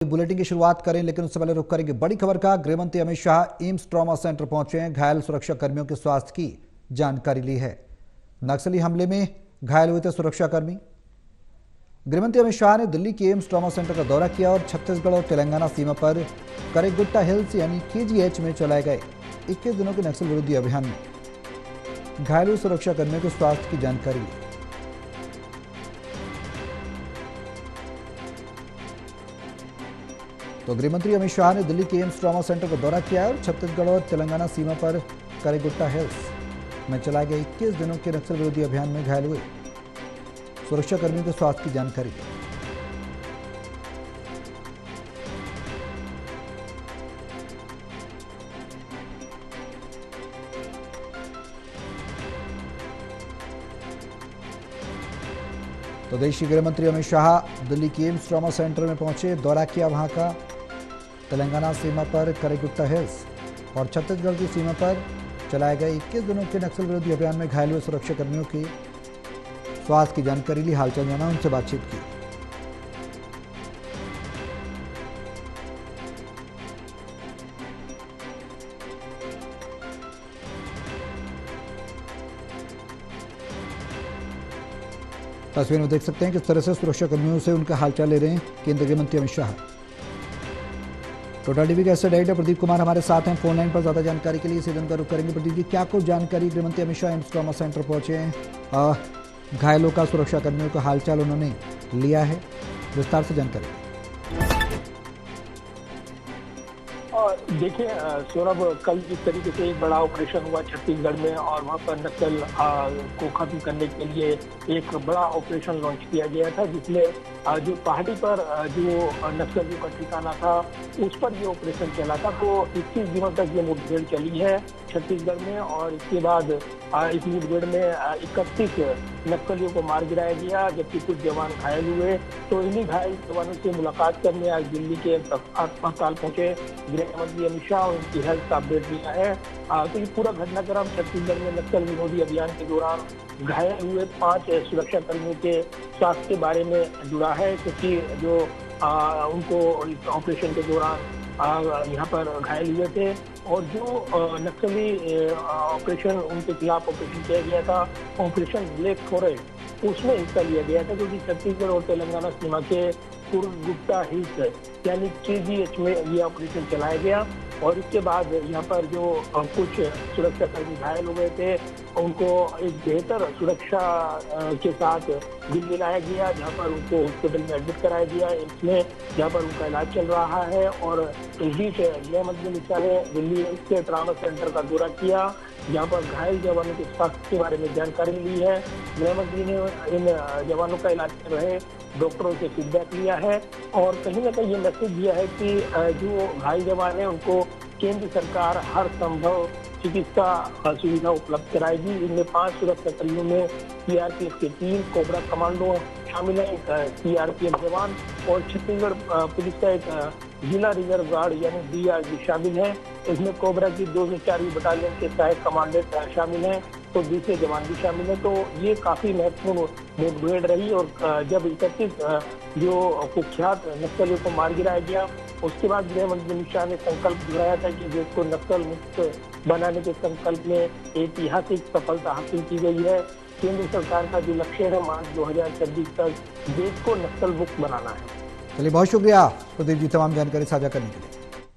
Bulletin की शुरुआत करें, लेकिन उससे पहले रुक करेंगे बड़ी खबर का। गृह मंत्री Amit Shah AIIMS trauma centre पहुंचे हैं। घायल सुरक्षा कर्मियों के स्वास्थ्य की जानकारी ली है। नक्सली हमले में घायल हुए थे सुरक्षाकर्मी। गृह मंत्री अमित शाह ने दिल्ली के एम्स ट्रॉमा सेंटर का दौरा किया और छत्तीसगढ़ और तेलंगाना सीमा पर करेगुट्टा हिल्स यानी KGH में चलाए गए 21 दिनों के नक्सल विरोधी अभियान में घायल हुए सुरक्षाकर्मियों के स्वास्थ्य की जानकारी ली। तो गृहमंत्री अमित शाह ने दिल्ली के एम्स ट्रॉमा सेंटर का दौरा किया और छत्तीसगढ़ और तेलंगाना सीमा पर करेगुट्टा हिल्स में चलाए गए 21 दिनों के नक्सल विरोधी अभियान में घायल हुए सुरक्षाकर्मियों के स्वास्थ्य की जानकारी दी। तो देश के गृहमंत्री अमित शाह दिल्ली के एम्स ट्रॉमा सेंटर में पहुंचे, दौरा किया वहां का। तेलंगाना सीमा पर करेगुट्टा हिल्स और छत्तीसगढ़ की सीमा पर चलाए गए 21 दिनों के नक्सल विरोधी अभियान में घायल हुए सुरक्षाकर्मियों की स्वास्थ्य की जानकारी ली, हालचाल जाना, उनसे बातचीत की। तस्वीर में देख सकते हैं किस तरह से सुरक्षाकर्मियों से उनका हालचाल ले रहे हैं केंद्रीय गृह मंत्री अमित शाह। टोटल टीवी के एसोसिएट एडिटर प्रदीप कुमार हमारे साथ हैं फोन लाइन पर। ज्यादा जानकारी के लिए सीधे उनका रुख करेंगे। प्रदीप जी, क्या कुछ जानकारी गृह मंत्री Amit Shah AIIMS trauma centre पहुंचे हैं, घायलों का सुरक्षाकर्मियों का हालचाल उन्होंने लिया है, विस्तार से जानकारी। देखिए सौरभ, कल जिस तरीके से एक बड़ा ऑपरेशन हुआ छत्तीसगढ़ में और वहां पर नक्सल को खत्म करने के लिए एक बड़ा ऑपरेशन लॉन्च किया गया था, जिसमें जो पहाड़ी पर जो नक्सलियों का ठिकाना था उस पर ये ऑपरेशन चला था। तो 21 दिनों तक ये मुठभेड़ चली है छत्तीसगढ़ में और इसके बाद इस मुठभेड़ में 31 नक्सलियों को मार गिराया गया, जबकि कुछ जवान घायल हुए। तो इन्हीं घायल जवानों से मुलाकात करने आज दिल्ली के अस्पताल पहुंचे गृह मंत्री अमित शाह और उनकी हेल्थ का अपडेट लिया है। तो ये पूरा घटनाक्रम छत्तीसगढ़ में नक्सल विरोधी अभियान के दौरान घायल हुए 5 सुरक्षा कर्मियों के स्वास्थ्य के बारे में जुड़ा है, क्योंकि जो उनको ऑपरेशन के दौरान यहाँ पर घायल हुए थे और जो नक्सली ऑपरेशन उनके खिलाफ ऑपरेशन किया गया था, ऑपरेशन ब्लैक फॉरेस्ट, उसमें हिस्सा लिया गया था, क्योंकि छत्तीसगढ़ और तेलंगाना सीमा के करेगुट्टा हिल्स यानी KGH में ये ऑपरेशन चलाया गया। और इसके बाद यहाँ पर जो कुछ सुरक्षाकर्मी घायल हुए थे उनको एक बेहतर सुरक्षा के साथ दिल्ली लाया गया, जहाँ पर उनको हॉस्पिटल में एडमिट कराया गया, इसमें जहाँ पर उनका इलाज चल रहा है। और इस बीच गृह मंत्री अमित शाह ने दिल्ली के ट्रॉमा सेंटर का दौरा किया, जहाँ पर घायल जवानों के स्वास्थ्य के बारे में जानकारी ली है। गृह मंत्री ने इन जवानों का इलाज कर रहे डॉक्टरों से फीडबैक लिया है और कहीं ना कहीं ये मैसेज दिया है कि जो घायल जवान है उनको केंद्र सरकार हर संभव चिकित्सा सुविधा उपलब्ध कराएगी। इनमें 5 सुरक्षाकर्मियों में CRPF के 3 कोबरा कमांडो शामिल है, CRPF जवान और छत्तीसगढ़ पुलिस का एक जिला रिजर्व गार्ड यानी DRG शामिल है। इसमें कोबरा की 204वीं बटालियन के सहायक कमांडेंट शामिल हैं, तो दूसरे जवान भी शामिल हैं। तो ये काफी महत्वपूर्ण मुठभेड़ रही और जब 31 जो कुख्यात नक्सलियों को मार गिराया गया, उसके बाद गृह मंत्री अमित शाह ने संकल्प दोहराया था कि देश को नक्सल मुक्त बनाने के संकल्प में ऐतिहासिक सफलता हासिल की गई है। केंद्र सरकार का जो लक्ष्य है मार्च 2026 तक देश को नक्सल मुक्त बनाना है। चलिए, बहुत शुक्रिया प्रदीप जी तमाम जानकारी साझा करने के लिए।